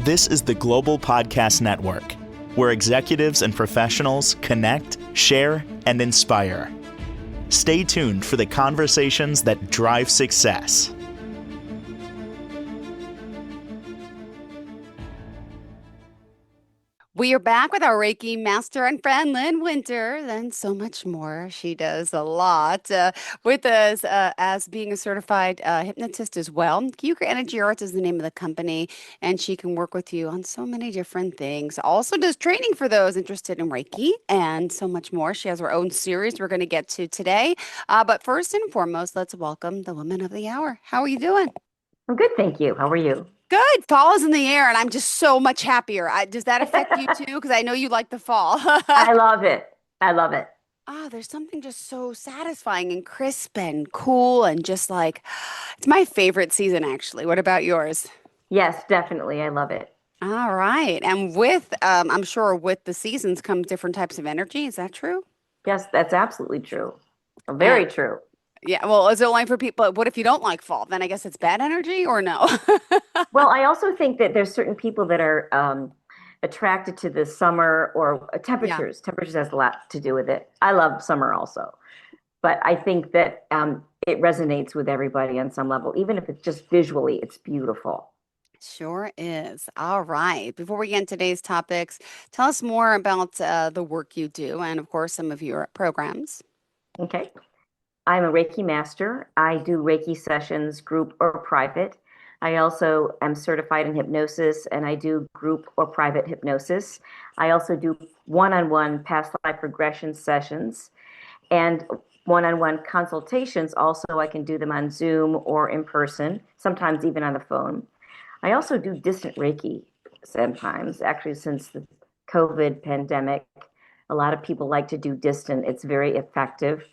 This is the Global Podcast Network, where executives and professionals connect, share, and inspire. Stay tuned for the conversations that drive success. We are back with our Reiki master and friend, Lynn Winter, and so much more. She does a lot with us as being a certified hypnotist as well. Kyuka Energy Arts is the name of the company, and she can work with you on so many different things. Also does training for those interested in Reiki and so much more. She has her own series we're going to get to today. But first and foremost, let's welcome the woman of the hour. How are you doing? I'm good, thank you. How are you? Good. Fall is in the air, and I'm just so much happier. Does that affect you too? Because I know you like the fall. I love it. I love it. There's something just so satisfying and crisp and cool, and just like it's my favorite season, actually. What about yours? Yes, definitely. I love it. All right. And with, I'm sure with the seasons comes different types of energy. Is that true? Yes, that's absolutely true. And Very true. yeah, well, is it only for people? What if you don't like fall? Then I guess it's bad energy or no? Well, I also think that there's certain people that are attracted to the summer or Yeah. temperatures. Temperatures has a lot to do with it. I love summer also, but I think that it resonates with everybody on some level, even if it's just visually, it's beautiful. Sure is. All right. Before we get into today's topics, tell us more about the work you do and, of course, some of your programs. Okay. I'm a Reiki master. I do Reiki sessions, group or private. I also am certified in hypnosis and I do group or private hypnosis. I also do one-on-one past life regression sessions and one-on-one consultations. Also, I can do them on Zoom or in person, sometimes even on the phone. I also do distant Reiki sometimes, actually, since the COVID pandemic. A lot of people like to do distant, it's very effective.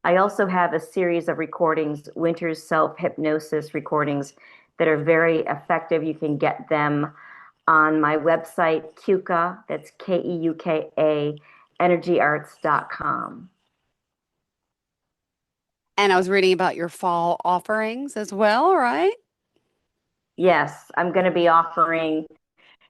I also have a series of recordings, Winter's self hypnosis recordings, that are very effective. You can get them on my website, Keuka, that's Keuka, energyarts.com. And I was reading about your fall offerings as well, right? Yes, I'm going to be offering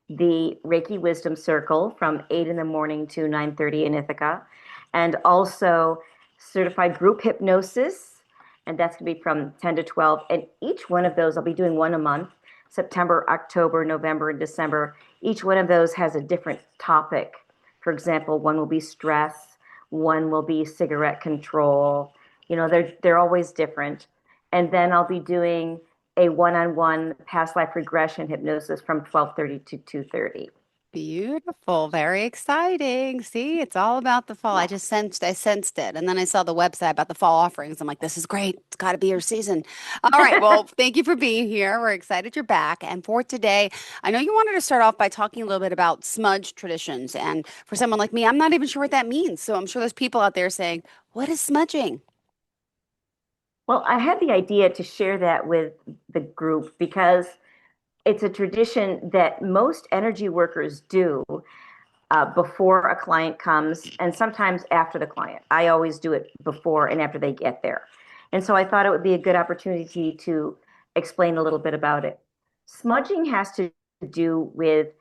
the Reiki Wisdom Circle from 8 in the morning to 9:30 in Ithaca, and also certified group hypnosis, and that's going to be from 10 to 12. And each one of those, I'll be doing one a month, September, October, November, and December. Each one of those has a different topic. For example, one will be stress, one will be cigarette control. You know, they're always different. And then I'll be doing a one-on-one past life regression hypnosis from 12:30 to 2:30. Beautiful. Very exciting. See, it's all about the fall. I sensed it. And then I saw the website about the fall offerings. I'm like, this is great. It's got to be your season. All right. Well, thank you for being here. We're excited you're back. And for today, I know you wanted to start off by talking a little bit about smudge traditions. And for someone like me, I'm not even sure what that means. So I'm sure there's people out there saying, what is smudging? Well, I had the idea to share that with the group because it's a tradition that most energy workers do before a client comes and sometimes after the client. I always do it before and after they get there. And so I thought it would be a good opportunity to explain a little bit about it. Smudging has to do with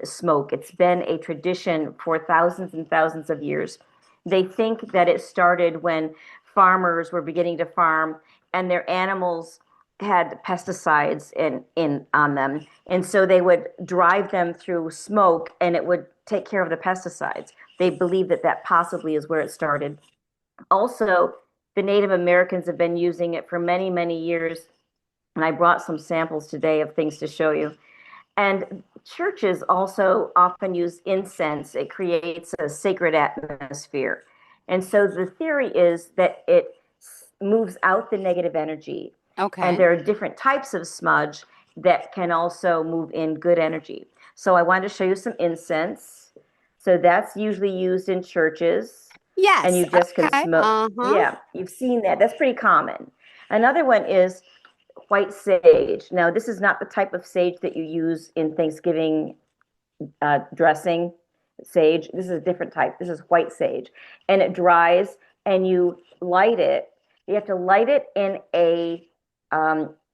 smoke. It's been a tradition for thousands and thousands of years. They think that it started when farmers were beginning to farm and their animals had pesticides in on them, and so they would drive them through smoke and it would take care of the pesticides. They believe that that possibly is where it started. Also, the Native Americans have been using it for many, many years, and I brought some samples today of things to show you. And churches also often use incense. It creates a sacred atmosphere. And so the theory is that it moves out the negative energy. And Okay. there are different types of smudge that can also move in good energy. So I wanted to show you some incense. So that's usually used in churches, and Yes. you just can Okay. smoke. Uh-huh. Yeah, you've seen that. That's pretty common. Another one is white sage. Now, this is not the type of sage that you use in Thanksgiving dressing sage. This is a different type. This is white sage. And it dries and you light it. You have to light it in a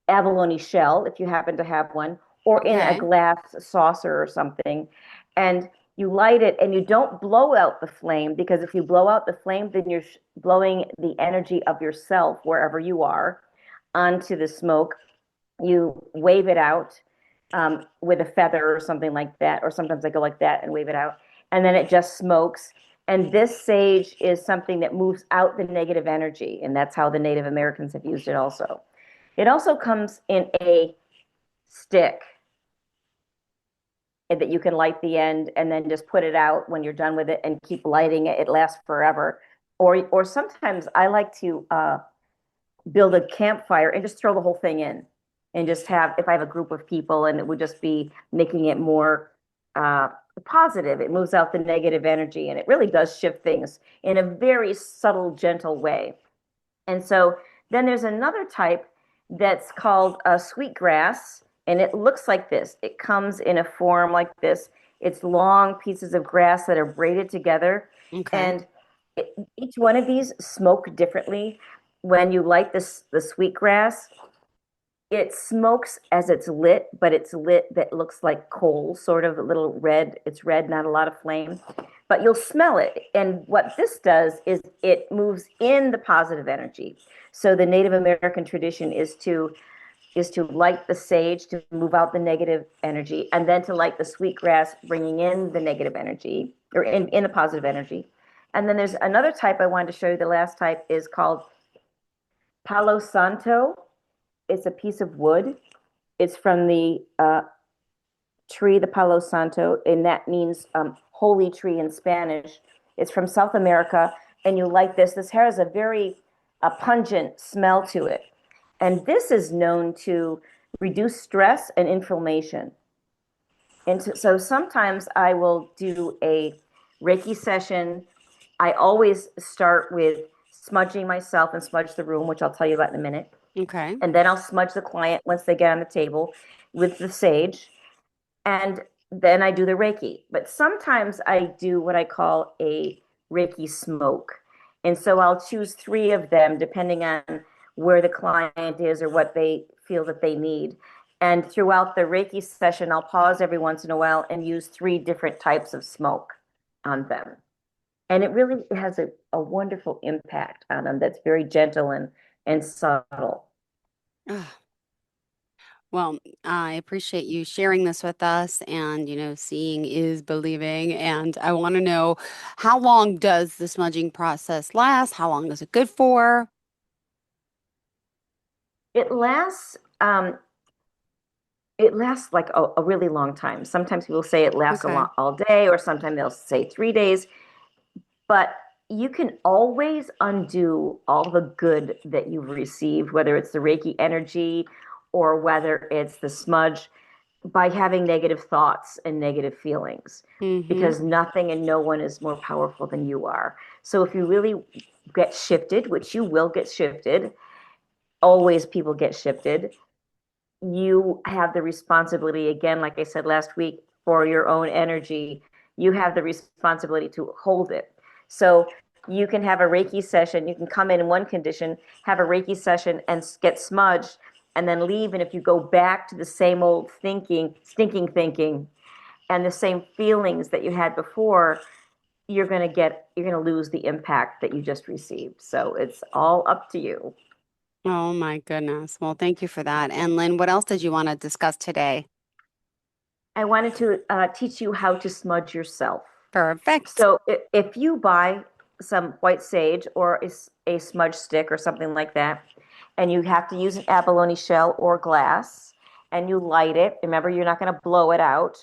abalone shell if you happen to have one, or in a Okay. glass saucer or something. And you light it and you don't blow out the flame, because if you blow out the flame, then you're blowing the energy of yourself wherever you are onto the smoke. You wave it out with a feather or something like that, or sometimes I go like that and wave it out, and then it just smokes. And this sage is something that moves out the negative energy, and that's how the Native Americans have used it also. It also comes in a stick that you can light the end and then just put it out when you're done with it and keep lighting it. It lasts forever. Or sometimes I like to build a campfire and just throw the whole thing in, and just have, if I have a group of people, and it would just be making it more uh, positive. It moves out the negative energy, and it really does shift things in a very subtle, gentle way. And so then there's another type that's called sweetgrass, and it looks like this. It comes in a form like this. It's long pieces of grass that are braided together, Okay. and each one of these smoke differently. When you light the sweetgrass, it smokes as it's lit, but it's lit that looks like coal, sort of a little red. It's red, not a lot of flame, but you'll smell it. And what this does is it moves in the positive energy. So the Native American tradition is to light the sage to move out the negative energy, and then to light the sweetgrass, bringing in the negative energy, or in the positive energy. And then there's another type I wanted to show you. The last type is called Palo Santo. It's a piece of wood. It's from the tree, the Palo Santo, and that means holy tree in Spanish. It's from South America, and you light this. This has a very pungent smell to it. And this is known to reduce stress and inflammation. And so sometimes I will do a Reiki session. I always start with smudging myself and smudge the room, which I'll tell you about in a minute. Okay. And then I'll smudge the client once they get on the table with the sage. And then I do the Reiki. But sometimes I do what I call a Reiki smoke. And so I'll choose three of them depending on where the client is or what they feel that they need. And throughout the Reiki session, I'll pause every once in a while and use three different types of smoke on them. And it really has a wonderful impact on them that's very gentle and subtle. Ah, well, I appreciate you sharing this with us. And, seeing is believing. And I want to know, how long does the smudging process last? How long is it good for? It lasts it lasts like a really long time. Sometimes people say it lasts a Okay. lot all day, or sometimes they'll say 3 days. But you can always undo all the good that you've received, whether it's the Reiki energy or whether it's the smudge, by having negative thoughts and negative feelings, Mm-hmm. because nothing and no one is more powerful than you are. So if you really get shifted, which you will get shifted, always people get shifted, you have the responsibility, again, like I said last week, for your own energy. You have the responsibility to hold it. So you can have a Reiki session. You can come in one condition, have a Reiki session, and get smudged, and then leave. And if you go back to the same old thinking, stinking thinking, and the same feelings that you had before, you're going to lose the impact that you just received. So it's all up to you. Oh my goodness. Well, thank you for that. And Lynn, what else did you want to discuss today? I wanted to teach you how to smudge yourself. Perfect. So if you buy some white sage or a smudge stick or something like that, and you have to use an abalone shell or glass, and you light it, remember you're not going to blow it out.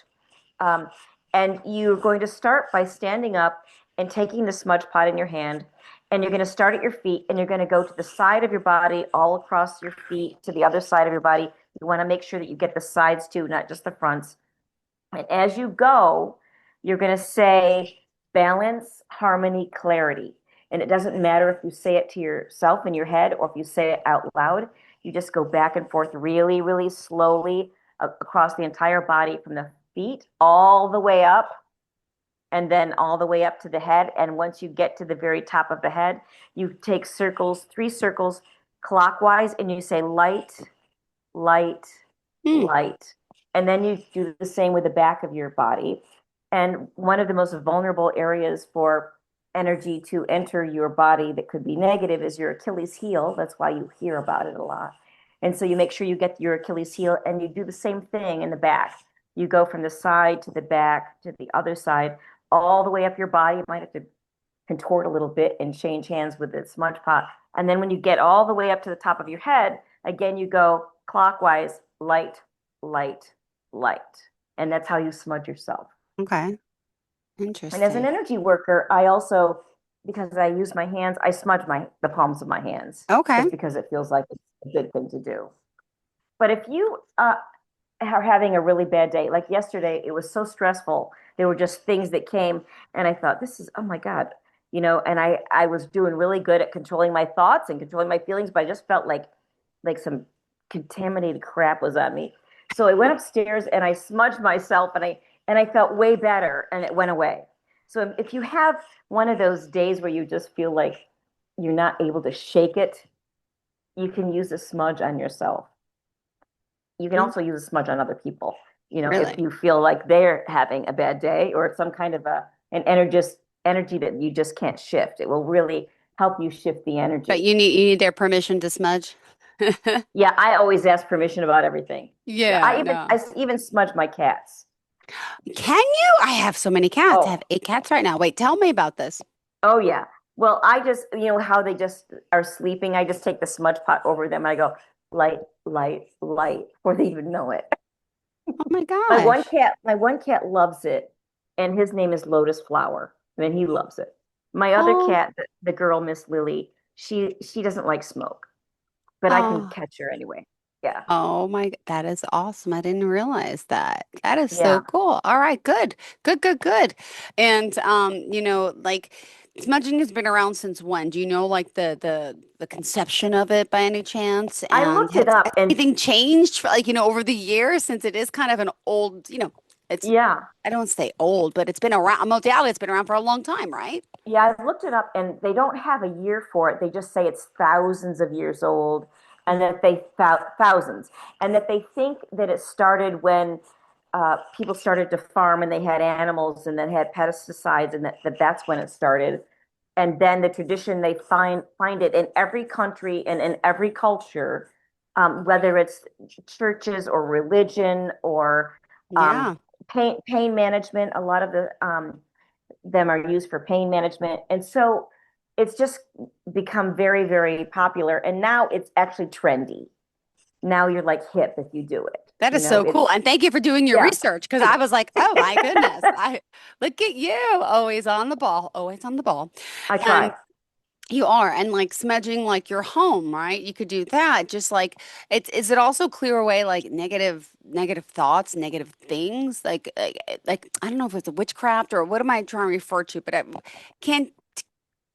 Um, and you're going to start by standing up and taking the smudge pot in your hand, and you're going to start at your feet, and you're going to go to the side of your body, all across your feet to the other side of your body. You want to make sure that you get the sides too, not just the fronts. And as you go, you're going to say balance, harmony, clarity. And it doesn't matter if you say it to yourself in your head or if you say it out loud. You just go back and forth really, really slowly across the entire body, from the feet all the way up, and then all the way up to the head. And once you get to the very top of the head, you take circles, 3 circles clockwise, and you say light, light, Hmm. light. And then you do the same with the back of your body. And one of the most vulnerable areas for energy to enter your body that could be negative is your Achilles heel. That's why you hear about it a lot. And so you make sure you get your Achilles heel and you do the same thing in the back. You go from the side to the back to the other side, all the way up your body. You might have to contort a little bit and change hands with the smudge pot. And then when you get all the way up to the top of your head, again, you go clockwise, light, light, light. And that's how you smudge yourself. Okay. And as an Interesting. energy worker, I also, because I use my hands, I smudge the palms of my hands Okay. just because it feels like it's a good thing to do. But if you are having a really bad day, like yesterday, it was so stressful. There were just things that came, and I thought, this is, oh my God, and I was doing really good at controlling my thoughts and controlling my feelings, but I just felt like some contaminated crap was on me. So I went upstairs and I smudged myself, and I felt way better, and it went away. So if you have one of those days where you just feel like you're not able to shake it, you can use a smudge on yourself. You can also use a smudge on other people. Really? If you feel like they're having a bad day or some kind of an energy that you just can't shift, it will really help you shift the energy. But you need their permission to smudge. Yeah, I always ask permission about everything. Yeah, Yeah, no. I even smudge my cats. Can you? I have so many cats. I have Oh, 8 cats right now. Wait, tell me about this. oh yeah. Well, I just, how they just are sleeping. I just take the smudge pot over them and I go light, light, light, before they even know it. Oh my My gosh. one cat loves it, and his name is Lotus Flower, and he loves it. My other Oh, cat, the girl, Miss Lily, she doesn't like smoke, but I can oh, catch her anyway. Yeah, oh my, that is awesome. I didn't realize that. That is so yeah. cool. All right, good. Good, good, good. And like smudging has been around since when? Do you know like the conception of it by any chance? I And looked it has up, and anything changed like, over the years since it is kind of an old, it's yeah, I don't say old, but it's been around, modality, it's been around for a long time, right? yeah. I looked it up, and they don't have a year for it. They just say it's thousands of years old, and that they found thousands, and that they think that it started when people started to farm and they had animals and then had pesticides, and that's when it started. And then the tradition, they find it in every country and in every culture, whether it's churches or religion or um, Yeah. pain management. A lot of them are used for pain management, and so it's just become very, very popular. And now it's actually trendy. Now you're like hip if you do it. That is so cool. And thank you for doing your Yeah, research because I was like, oh my goodness. I look at you, always on the ball, always on the ball. I And try. you are, and like smudging like your home, right? You could do that. Just like is it also clear away like negative thoughts, negative things? Like I don't know if it's a witchcraft or what am I trying to refer to, but I can't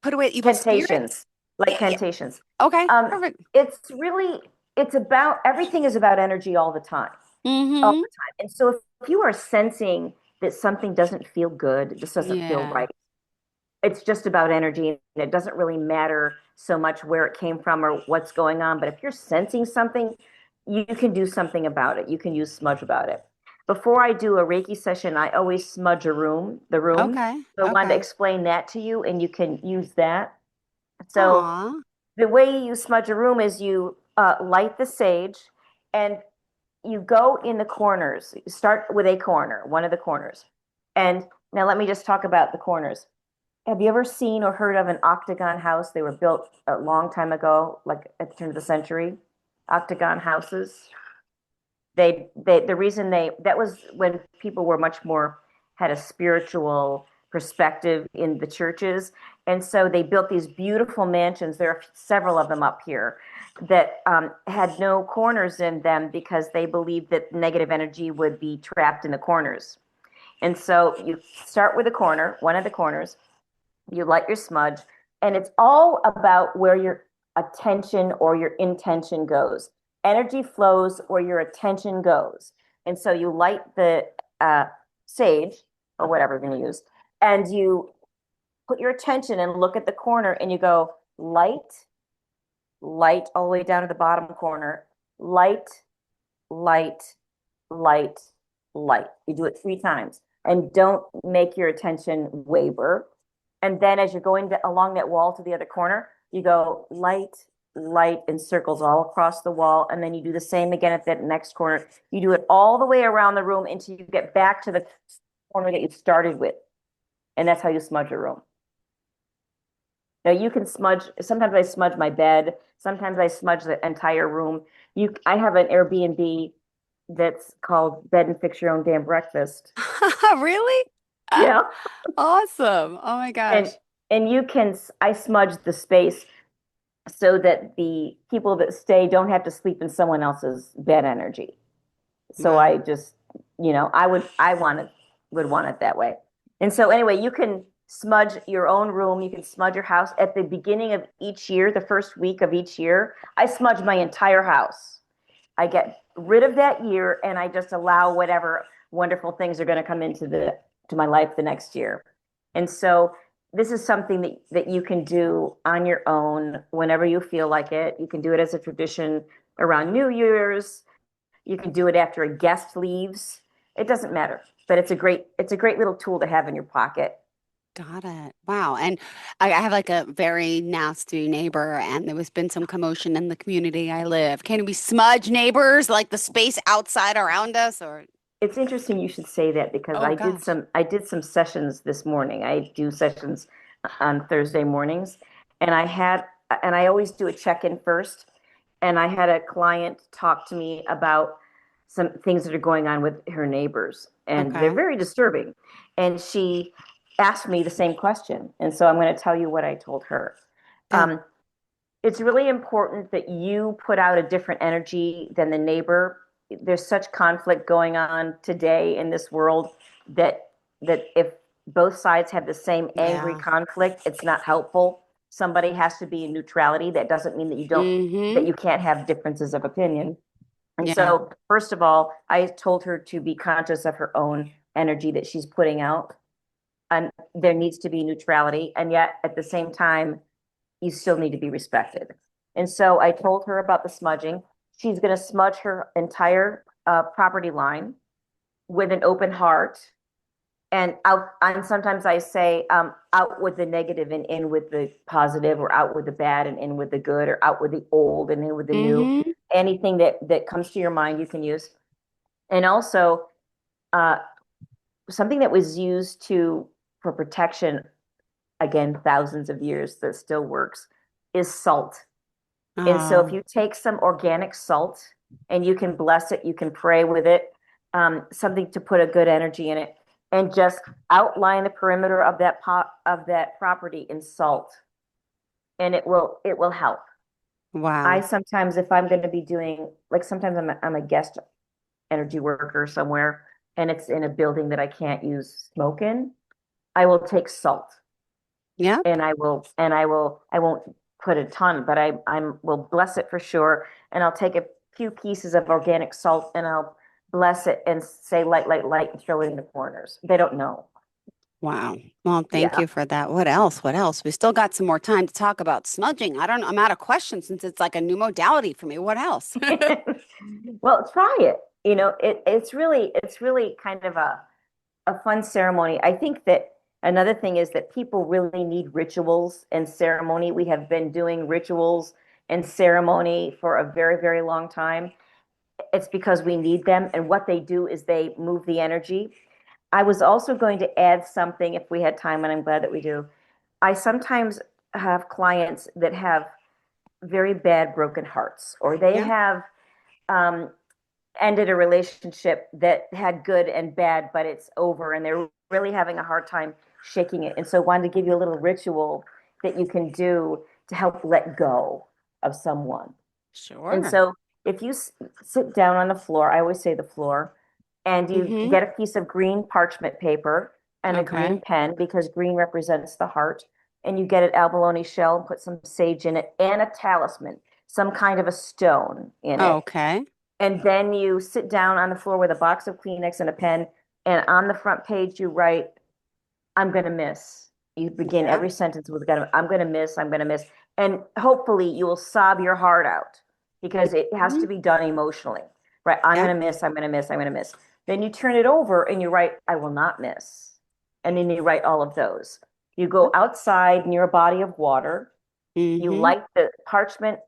put away evil spirits. Temptations, like Yeah. temptations. Okay, Um, perfect. it's about everything is about energy all the time, all Mm-hmm. the time. And so if you are sensing that something doesn't feel good, this doesn't feel Yeah. right, it's just about energy, and it doesn't really matter so much where it came from or what's going on. But if you're sensing something, you can do something about it. You can use smudge about it. Before I do a Reiki session, I always smudge the room. Okay. So I wanted to Okay. explain that to you, and you can use that. So Aw. the way you smudge a room is you light the sage, and you go in the corners. You start with a corner, one of the corners. And now let me just talk about the corners. Have you ever seen or heard of an octagon house? They were built a long time ago, like at the turn of the century. Octagon houses. The reason that was when people were much more had a spiritual perspective in the churches, and so they built these beautiful mansions. There are several of them up here that had no corners in them because they believed that negative energy would be trapped in the corners. And so you start with a corner, one of the corners, you light your smudge, and it's all about where your attention or your intention goes. Energy flows where your attention goes. And so you light the sage or whatever you're going to use, and you put your attention and look at the corner, and you go light, light all the way down to the bottom corner, light, light, light, light. You do it 3 times, and don't make your attention waver. And then as you're going along that wall to the other corner, you go light, light in circles all across the wall. And then you do the same again at that next corner. You do it all the way around the room until you get back to the corner that you started with. And that's how you smudge a room. Now you can smudge, sometimes I smudge my bed, sometimes I smudge the entire room. I have an Airbnb that's called Bed and Fix Your Own Damn Breakfast. Really? Yeah. Awesome. Oh my gosh. And I smudge the space so that the people that stay don't have to sleep in someone else's bed energy. So Wow. I just, would want it that way. And so anyway, you can smudge your own room. You can smudge your house at the beginning of each year, the first week of each year. I smudge my entire house. I get rid of that year and I just allow whatever wonderful things are going to come into my life the next year. And so this is something that you can do on your own whenever you feel like it. You can do it as a tradition around New Year's. You can do it after a guest leaves. It doesn't matter, but it's a great little tool to have in your pocket. Got it. Wow. And I have like a very nasty neighbor, and there was been some commotion in the community I live. Can we smudge neighbors, like the space outside around us, or? It's interesting you should say that because Oh gosh. I did some sessions this morning. I do sessions on Thursday mornings, and I always do a check-in first. And I had a client talk to me about some things that are going on with her neighbors, and they're Okay. very disturbing. And she asked me the same question, and so I'm going to tell you what I told her. Yeah. It's really important that you put out a different energy than the neighbor. There's such conflict going on today in this world that if both sides have the same angry Yeah. conflict, it's not helpful. Somebody has to be in neutrality. That doesn't mean that Mm-hmm. you can't have differences of opinion. And Yeah. so, first of all, I told her to be conscious of her own energy that she's putting out. And there needs to be neutrality. And yet, at the same time, you still need to be respected. And so I told her about the smudging. She's going to smudge her entire property line with an open heart. And sometimes I say, out with the negative and in with the positive, or out with the bad and in with the good, or out with the old and in with the new. Mm-hmm. Anything that comes to your mind, you can use. And also, uh, something that was used for protection, again, thousands of years, that still works, is salt. And so if Oh, you take some organic salt and you can bless it, you can pray with it, something to put a good energy in it, and just outline the perimeter of that property in salt, and it will help. I wow. sometimes, if I'm going to be doing, like, sometimes I'm a guest energy worker somewhere, and it's in a building that I can't use smoke in, I will take salt, Yeah. and I won't put a ton, but I will bless it for sure. And I'll take a few pieces of organic salt and I'll bless it and say light, light, light, and throw it in the corners. They don't know. Wow. Well, thank Yeah. you for that. What else? What else? We still got some more time to talk about smudging. I don't know. I'm out of questions since it's like a new modality for me. What else? Well, try it. It's really kind of a fun ceremony. I think that another thing is that people really need rituals and ceremony. We have been doing rituals and ceremony for a very, very long time. It's because we need them. And what they do is they move the energy. I was also going to add something if we had time, and I'm glad that we do. I sometimes have clients that have very bad broken hearts, or they Yeah. have um, ended a relationship that had good and bad, but it's over, and they're really having a hard time shaking it. And so I wanted to give you a little ritual that you can do to help let go of someone. And Sure. so if you sit down on the floor, I always say the floor, and you Mm-hmm. get a piece of green parchment paper and a green Okay. pen, because green represents the heart, and you get an abalone shell and put some sage in it and a talisman, some kind of a stone in it. Okay. And then you sit down on the floor with a box of Kleenex and a pen, and on the front page you write, I'm going to miss. You begin Yeah. every sentence with, I'm going to miss, I'm going to miss. And hopefully you will sob your heart out, because it has Mhm. to be done emotionally, right? I'm Yeah. going to miss, I'm going to miss, I'm going to miss. Then you turn it over and you write, I will not miss. And then you write all of those. You go outside near a body of water. You Mm-hmm. light the parchment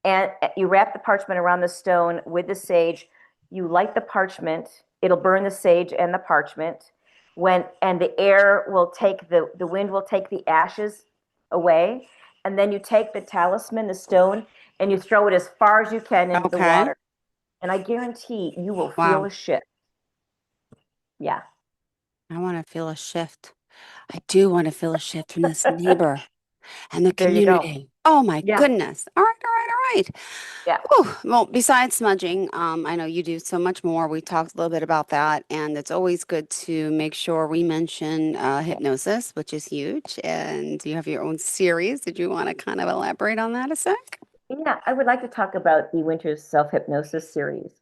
and you wrap the parchment around the stone with the sage. You light the parchment. It'll burn the sage and the parchment. And the air will take the wind will take the ashes away. And then you take the talisman, the stone, and you throw it as far as you can into the Okay. water. And I guarantee you will feel Wow. a shift. Yeah. I want to feel a shift. I do want to feel a shift from this neighbor and the There you go. community. Oh my Yeah. goodness. All right, all right, all right. Yeah. Whew. Well, besides smudging, I know you do so much more. We talked a little bit about that, and it's always good to make sure we mention hypnosis, which is huge. And you have your own series. Did you want to kind of elaborate on that a sec? Yeah, I would like to talk about the Winter's Self-Hypnosis series.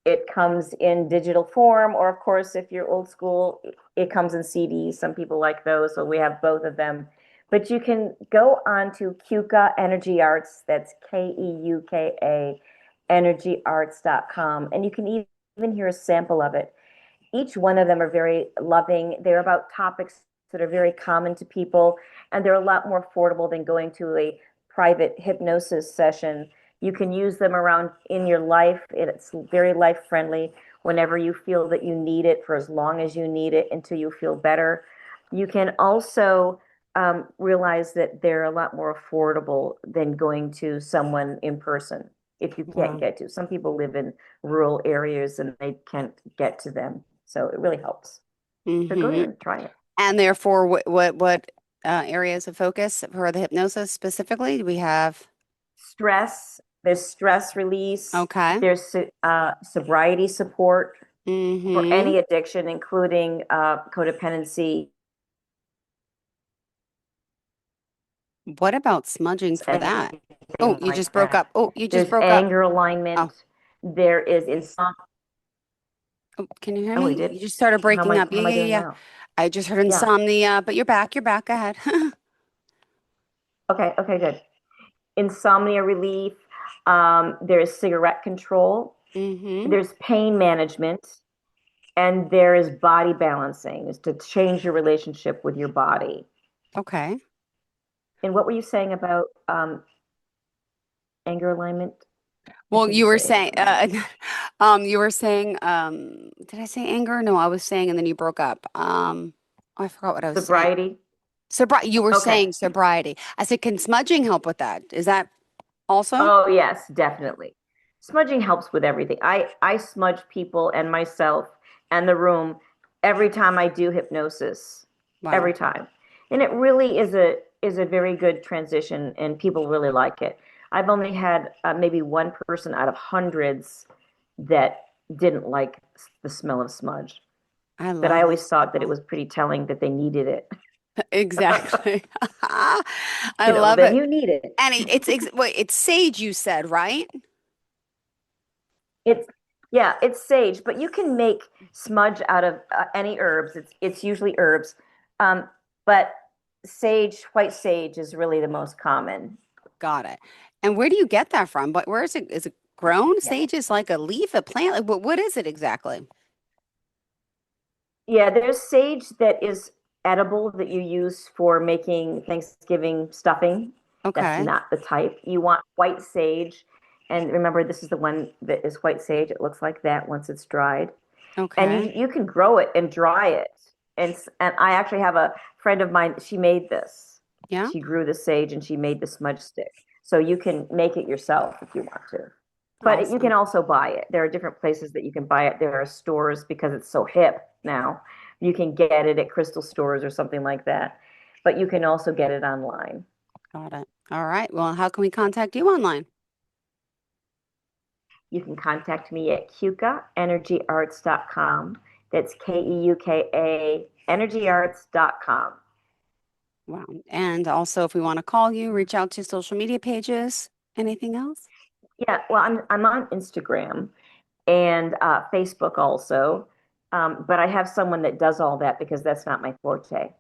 It comes in digital form, or of course, if you're old school, it comes in CDs. Some people like those, so we have both of them. But you can go on to Keuka Energy Arts, that's Keuka, energyarts.com, and you can even hear a sample of it. Each one of them are very loving. They're about topics that are very common to people, and they're a lot more affordable than going to a private hypnosis session. You can use them around in your life. It's very life friendly whenever you feel that you need it for as long as you need it until you feel better. You can also realize that they're a lot more affordable than going to someone in person if you can't Wow. get to. Some people live in rural areas and they can't get to them. So it really helps. So go Mm-hmm. there and try it. And therefore, what areas of focus for the hypnosis specifically do we have? Stress, there's stress release, Okay. there's sobriety support for Mm-hmm. any addiction, including codependency What about smudging for and that? Oh, anything you like just broke that. up. Oh, you just There's broke up. anger alignment. Oh, There is insomnia. oh, can you hear Oh, he me? did. You just started breaking up. How Yeah, am I yeah, doing yeah. now? I just heard Yeah. insomnia, but you're back. You're back. Go ahead. Okay. Okay. Good. Insomnia relief. There is cigarette control. Mm-hmm. There's pain management, and there is body balancing, is to change your relationship with your body. Okay. And what were you saying about anger alignment? I Well, heard you you were say anger saying, alignment. you were saying, did I say anger? No, I was saying, and then you broke up. Oh, I forgot what I was saying. Sobriety. You were Okay. saying sobriety. I said, can smudging help with that? Is that also? Oh, yes, definitely. Smudging helps with everything. I smudge people and myself and the room every time I do hypnosis. Wow. Every time. And it really is a very good transition and people really like it. I've only had maybe one person out of hundreds that didn't like the smell of smudge. I But I love the always thought that it smell. was pretty telling that they needed it. Exactly. I You know, love then it. you need it. And wait, it's sage, you said, right? It's yeah, it's sage, but you can make smudge out of any herbs. It's usually herbs, but sage, white sage, is really the most common. Got it. And where do you get that from? But where is it? Is it grown? Yeah, Sage is like a leaf, a plant? Like what is it exactly? yeah. There's sage that is edible that you use for making Thanksgiving stuffing. That's Okay. not the type. You want white sage, and remember, this is the one that is white sage. It looks like that once it's dried. And Okay. you can grow it and dry it. And I actually have a friend of mine. She made this. Yeah. She grew the sage and she made the smudge stick. So you can make it yourself if you want to. But you can Awesome. also buy it. There are different places that you can buy it. There are stores because it's so hip now. You can get it at crystal stores or something like that. But you can also get it online. Got it. All right. Well, how can we contact you online? You can contact me at keukaenergyarts.com. That's Keuka energyarts.com. Wow. And also, if we want to call you, reach out to social media pages. Anything else? Yeah, well, I'm on Instagram and Facebook also, but I have someone that does all that because that's not my forte.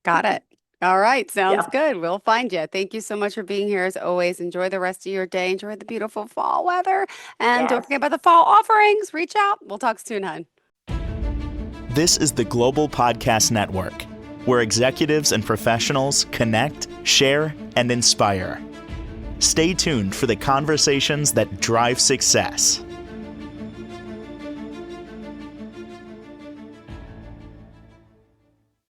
Got it. All right. Sounds Yeah. good. We'll find you. Thank you so much for being here as always. Enjoy the rest of your day. Enjoy the beautiful fall weather. And don't Yes. forget about the fall offerings. Reach out. We'll talk soon, hon. This is the Global Podcast Network, where executives and professionals connect, share, and inspire. Stay tuned for the conversations that drive success.